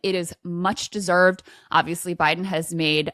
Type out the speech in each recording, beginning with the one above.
It is much deserved. Obviously, Biden has made,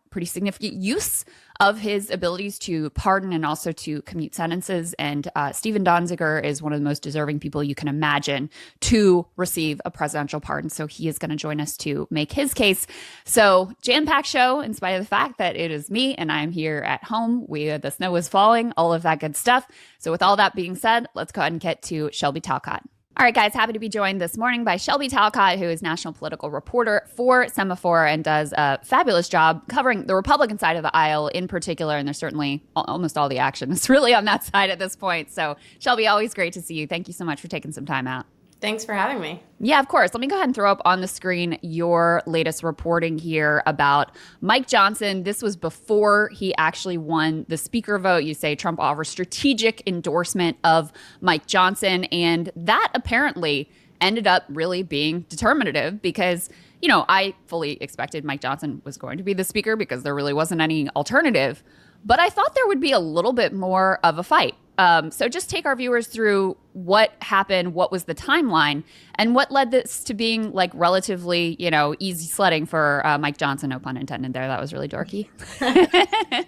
pretty significant use of his abilities to pardon and also to commute sentences. And Stephen Donziger is one of the most deserving people you can imagine to receive a presidential pardon. So he is going to join us to make his case. So jam-packed show, in spite of the fact that it is me and I'm here at home. The snow is falling, all of that good stuff. So with all that being said, let's go ahead and get to Shelby Talcott. All right, guys, happy to be joined this morning by Shelby Talcott, who is national political reporter for Semaphore and does a fabulous job covering the Republican side of the aisle in particular. And there's certainly almost all the action is really on that side at this point. So, Shelby, always great to see you. Thank you so much for taking some time out. Thanks for having me. Yeah, of course. Let me go ahead and throw up on the screen your latest reporting here about Mike Johnson. This was before he actually won the speaker vote. You say Trump offers strategic endorsement of Mike Johnson, and that apparently ended up really being determinative because, I fully expected Mike Johnson was going to be the speaker because there really wasn't any alternative. But I thought there would be a little bit more of a fight. So just take our viewers through what happened, what was the timeline, and what led this to being like relatively, easy sledding for Mike Johnson. No pun intended there. That was really dorky.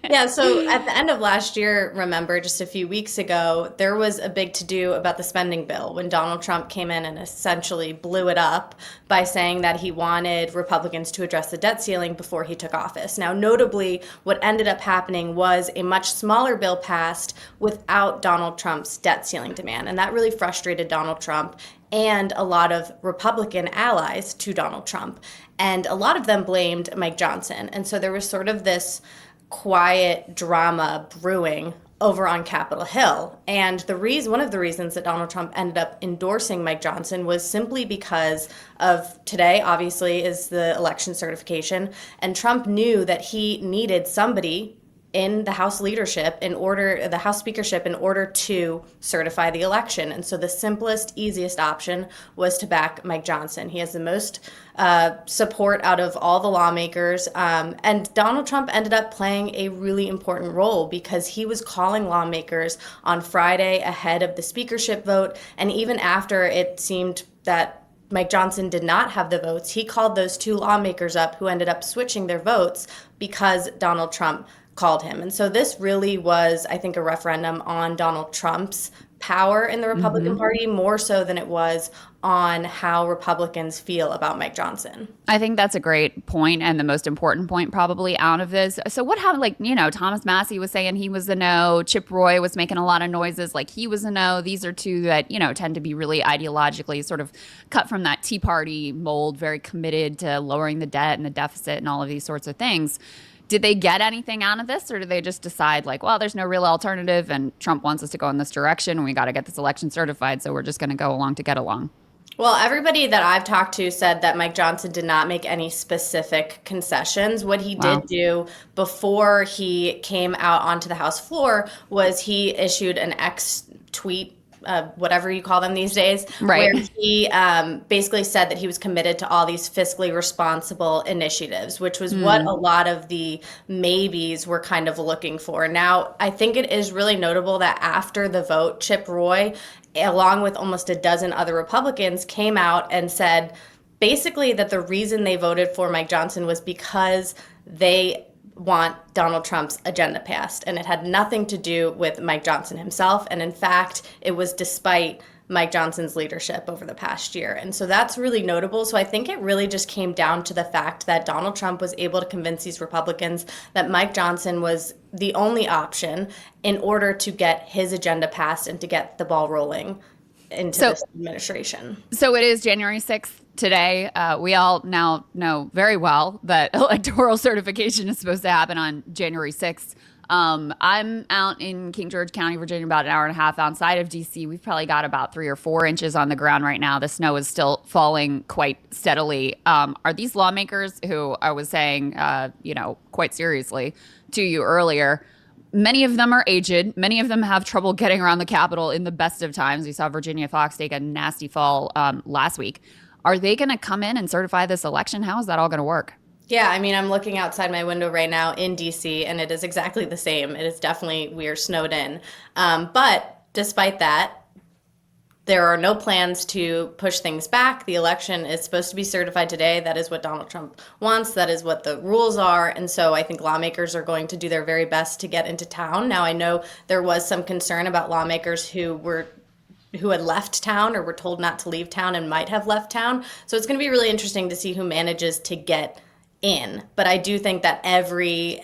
Yeah, so at the end of last year, remember, just a few weeks ago, there was a big to-do about the spending bill when Donald Trump came in and essentially blew it up by saying that he wanted Republicans to address the debt ceiling before he took office. Now, notably, what ended up happening was a much smaller bill passed without Donald Trump's debt ceiling demand, and that really frustrated Donald Trump and a lot of Republican allies to Donald Trump. And a lot of them blamed Mike Johnson. And so there was sort of this quiet drama brewing over on Capitol Hill. And one of the reasons that Donald Trump ended up endorsing Mike Johnson was simply because of today, obviously, is the election certification. And Trump knew that he needed somebody in the House leadership the House speakership in order to certify the election. And so the simplest, easiest option was to back Mike Johnson. He has the most support out of all the lawmakers. And Donald Trump ended up playing a really important role because he was calling lawmakers on Friday ahead of the speakership vote. And even after it seemed that Mike Johnson did not have the votes, he called those two lawmakers up who ended up switching their votes because Donald Trump called him. And so this really was, I think, a referendum on Donald Trump's power in the Republican Party more so than it was on how Republicans feel about Mike Johnson. I think that's a great point and the most important point probably out of this. So what happened, Thomas Massie was saying he was a no, Chip Roy was making a lot of noises like he was a no. These are two that, tend to be really ideologically sort of cut from that Tea Party mold, very committed to lowering the debt and the deficit and all of these sorts of things. Did they get anything out of this, or did they just decide there's no real alternative and Trump wants us to go in this direction and we got to get this election certified, so we're just going to go along to get along? Well, everybody that I've talked to said that Mike Johnson did not make any specific concessions. What he did do before he came out onto the House floor was he issued an X tweet, whatever you call them these days, right, where he basically said that he was committed to all these fiscally responsible initiatives, which was what a lot of the maybes were kind of looking for. Now, I think it is really notable that after the vote, Chip Roy, along with almost a dozen other Republicans, came out and said basically that the reason they voted for Mike Johnson was because they want Donald Trump's agenda passed. And it had nothing to do with Mike Johnson himself. And in fact, it was despite Mike Johnson's leadership over the past year. And so that's really notable. So I think it really just came down to the fact that Donald Trump was able to convince these Republicans that Mike Johnson was the only option in order to get his agenda passed and to get the ball rolling into this administration. So it is January 6th today. We all now know very well that electoral certification is supposed to happen on January 6th. I'm out in King George County, Virginia, about an hour and a half outside of D.C. We've probably got about 3 or 4 inches on the ground right now. The snow is still falling quite steadily. Are these lawmakers who I was saying, quite seriously to you earlier, many of them are aged. Many of them have trouble getting around the Capitol in the best of times. We saw Virginia Fox take a nasty fall last week. Are they going to come in and certify this election? How is that all going to work? Yeah, I mean, I'm looking outside my window right now in D.C., and it is exactly the same. It is definitely, we are snowed in. But despite that, there are no plans to push things back. The election is supposed to be certified today. That is what Donald Trump wants. That is what the rules are. And so I think lawmakers are going to do their very best to get into town. Now, I know there was some concern about lawmakers who had left town or were told not to leave town and might have left town. So it's going to be really interesting to see who manages to get in. But I do think that every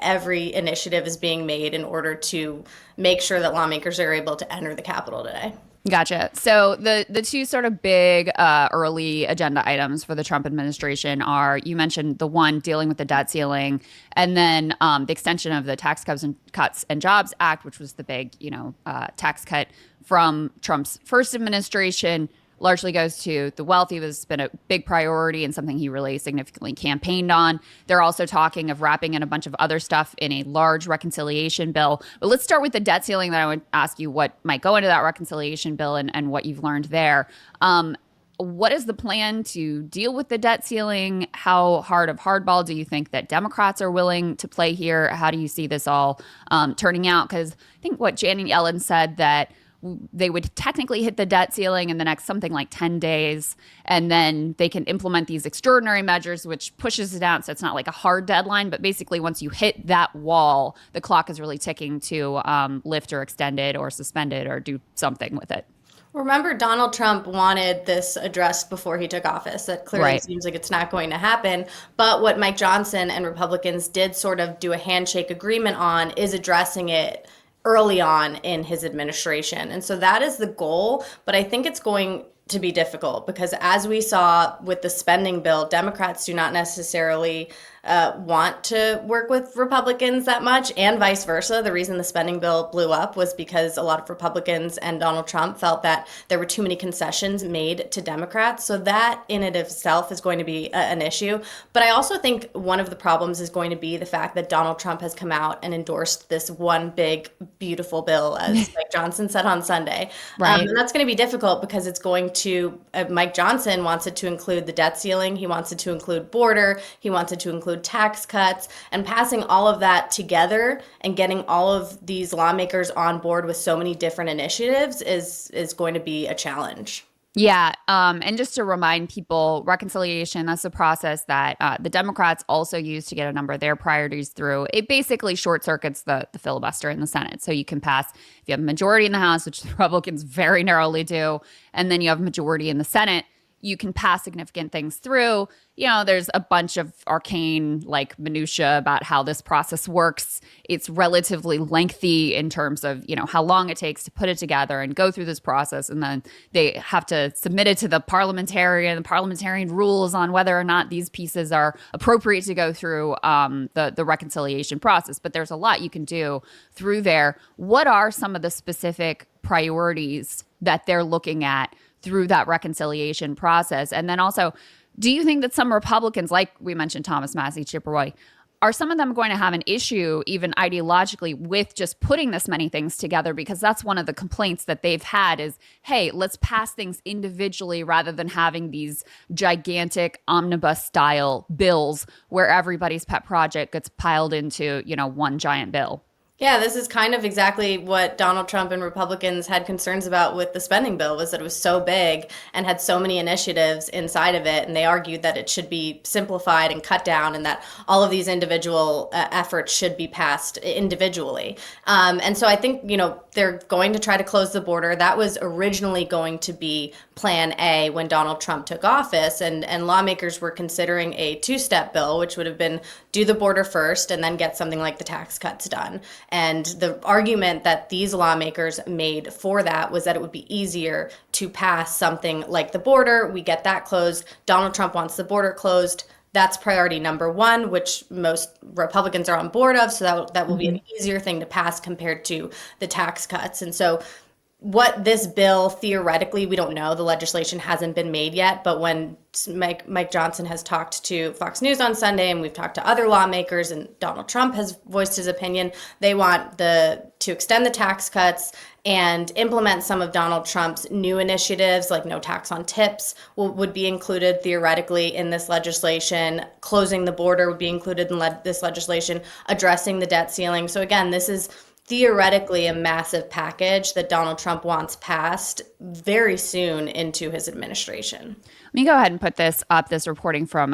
initiative is being made in order to make sure that lawmakers are able to enter the Capitol today. Gotcha. So the two sort of big early agenda items for the Trump administration are, you mentioned the one dealing with the debt ceiling, and then the extension of the Tax Cuts and Jobs Act, which was the big, tax cut from Trump's first administration. Largely goes to the wealthy. Has been a big priority and something he really significantly campaigned on. They're also talking of wrapping in a bunch of other stuff in a large reconciliation bill. But let's start with the debt ceiling. That I would ask you what might go into that reconciliation bill and what you've learned there. What is the plan to deal with the debt ceiling? How hard of hardball do you think that Democrats are willing to play here? How do you see this all turning out? Because I think what Janet Yellen said that they would technically hit the debt ceiling in the next something like 10 days, and then they can implement these extraordinary measures, which pushes it out. So it's not like a hard deadline, but basically once you hit that wall, the clock is really ticking to lift or extend it or suspend it or do something with it. Remember, Donald Trump wanted this addressed before he took office. That clearly seems like it's not going to happen. But what Mike Johnson and Republicans did sort of do a handshake agreement on is addressing it early on in his administration. And so that is the goal, but I think it's going to be difficult because as we saw with the spending bill, Democrats do not necessarily want to work with Republicans that much, and vice versa. The reason the spending bill blew up was because a lot of Republicans and Donald Trump felt that there were too many concessions made to Democrats. So that in and of itself is going to be an issue. But I also think one of the problems is going to be the fact that Donald Trump has come out and endorsed this one big, beautiful bill, as Mike Johnson said on Sunday. Right. And that's going to be difficult because it's going to, Mike Johnson wants it to include the debt ceiling. He wants it to include border. He wants it to include tax cuts, and passing all of that together and getting all of these lawmakers on board with so many different initiatives is going to be a challenge. Yeah. And just to remind people, reconciliation, that's a process that the Democrats also use to get a number of their priorities through. It basically short circuits the filibuster in the Senate. So you can pass, if you have a majority in the House, which the Republicans very narrowly do, and then you have a majority in the Senate, you can pass significant things through. There's a bunch of arcane minutia about how this process works. It's relatively lengthy in terms of, how long it takes to put it together and go through this process. And then they have to submit it to the parliamentarian rules on whether or not these pieces are appropriate to go through the reconciliation process. But there's a lot you can do through there. What are some of the specific priorities that they're looking at through that reconciliation process? And then also, do you think that some Republicans, like we mentioned Thomas Massie, Chip Roy, are some of them going to have an issue even ideologically with just putting this many things together? Because that's one of the complaints that they've had is, hey, let's pass things individually rather than having these gigantic omnibus style bills where everybody's pet project gets piled into, one giant bill. Yeah, this is kind of exactly what Donald Trump and Republicans had concerns about with the spending bill, was that it was so big and had so many initiatives inside of it. And they argued that it should be simplified and cut down and that all of these individual efforts should be passed individually. And so I think, they're going to try to close the border. That was originally going to be Plan A when Donald Trump took office. And lawmakers were considering a two-step bill, which would have been do the border first and then get something like the tax cuts done. And the argument that these lawmakers made for that was that it would be easier to pass something like the border. We get that closed. Donald Trump wants the border closed. That's priority number one, which most Republicans are on board of. So that will be an easier thing to pass compared to the tax cuts. And so what this bill, theoretically, we don't know. The legislation hasn't been made yet. But when Mike Johnson has talked to Fox News on Sunday, and we've talked to other lawmakers, and Donald Trump has voiced his opinion, they want to extend the tax cuts and implement some of Donald Trump's new initiatives, like no tax on tips would be included theoretically in this legislation. Closing the border would be included in this legislation, addressing the debt ceiling. So again, this is theoretically a massive package that Donald Trump wants passed very soon into his administration. Let me go ahead and put this reporting from